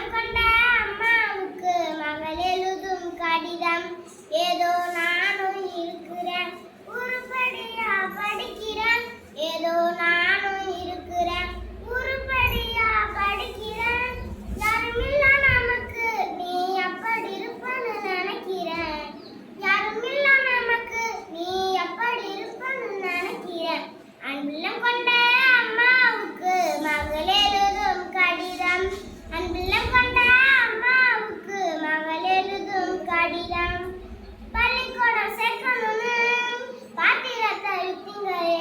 அன்புள்ளம் கொண்ட அம்மாவுக்கு மகள் எழுதும் கடிதம். ஏதோ நானும் இருக்கிறேன், உருப்படியா படிக்கிறேன். ஏதோ நானும் இருக்கிறேன், உருப்படியா படிக்கிறேன். யாருமில்ல நமக்கு நீ அப்படி இருப்பன்னு நினைக்கிறேன். யாருமில்ல நமக்கு நீ அப்படி இருப்பன்னு நினைக்கிறேன். அன்புள்ளம் கொண்ட அம்மாவுக்கு மகள் எழுதும் கடிதம். அன்புள்ளம் கொண்ட அம்மாவுக்கு மகள் எழுதும் கடிதம். பள்ளிக்கூடம் சேர்க்கணும்னு பாத்திரத்தை வித்தீங்களே,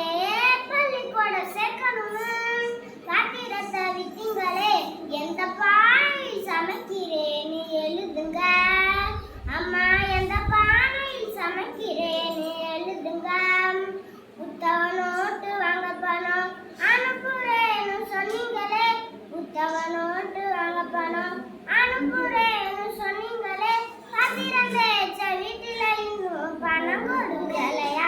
பள்ளிக்கூடம் சேர்க்கணும்னு பாத்திரத்தை வித்தீங்களே. எந்த பானையில் சமைக்கிறேன்னு எழுதுங்க அம்மா, எந்த பானையில் சமைக்கிறேன்னு எழுதுங்க. புத்தக நோட்டு வாங்க பணம் அனுப்புறேன்னு சொன்னீங்களே, புத்தக நோட்டு வாங்க பணம் அனுப்புறேன்னு சொன்னீங்களே. பாத்திரம் தேய்ச்ச வீட்டில இன்னும் பணம் கொடுக்கலையா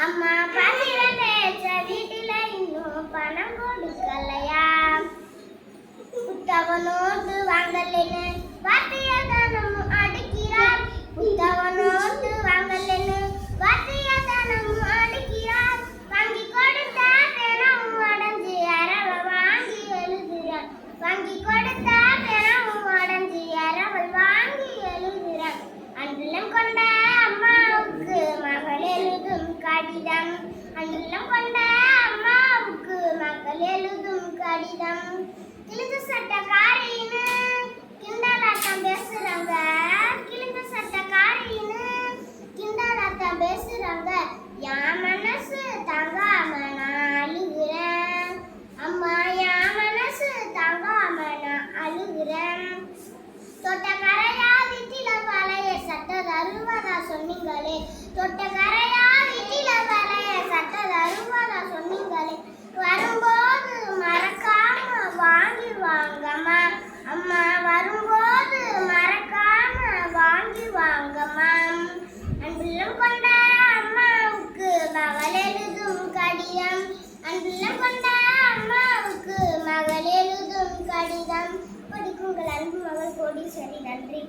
அம்மா, பாத்திரம் தேய்ச்ச வீட்டில இன்னும் பணம் கொடுக்கலையா. புத்தக நோட்டு வாங்கலைன்னு வாத்தியதானமும் அடிக்கிறார். புத்தக நோட்டு வாங்கலைன்னு வாத்தியதானமும் அடிக்கிறார். வாங்கி கொடுத்த பேனாவும் உடஞ்சி அரவை வாங்கி எழுதுறார். வாங்கி கொடுத்த பேனாவும் உடஞ்சி அரவை வாங்கி எழுதுறார். அன்புள்ளம் கொண்ட அம்மாவுக்கு மகள் எழுதும் கடிதம். அன்புள்ளம் கொண்ட அம்மாவுக்கு மகள் எழுதும் கடிதம். கிழிஞ்ச சட்டக்காரின்னு கிண்டலாட்டம் பேசுறாங்க, கிழிஞ்ச சட்டக்காரின்னு கிண்டலாட்டம் பேசுறாங்க. என் மனசு தாங்காம நான் அழுகிறேன் அம்மா, என் மனசு தாங்காம நான் அழுகிறேன். தொட்டக்கரையா வீட்டில பழைய சட்டை தருவதா சொன்னீங்களே, தொட்டக்கரையா வீட்டில பழைய சட்டை தருவதா சொன்னீங்களே. வரும்போது மறக்காம வாங்கி வாங்கம்மா அம்மா, வரும்போது மறக்காம வாங்கி வாங்கம்மா. அன்புள்ளம் கொண்ட அம்மாவுக்கு மகள் எழுதும் கடிதம். அன்புள்ளம் கொண்ட அம்மாவுக்கு மகள் எழுதும் கடிதம். படிக்குங்கள் அன்பு மகள் கோடீஸ்வரி. நன்றி.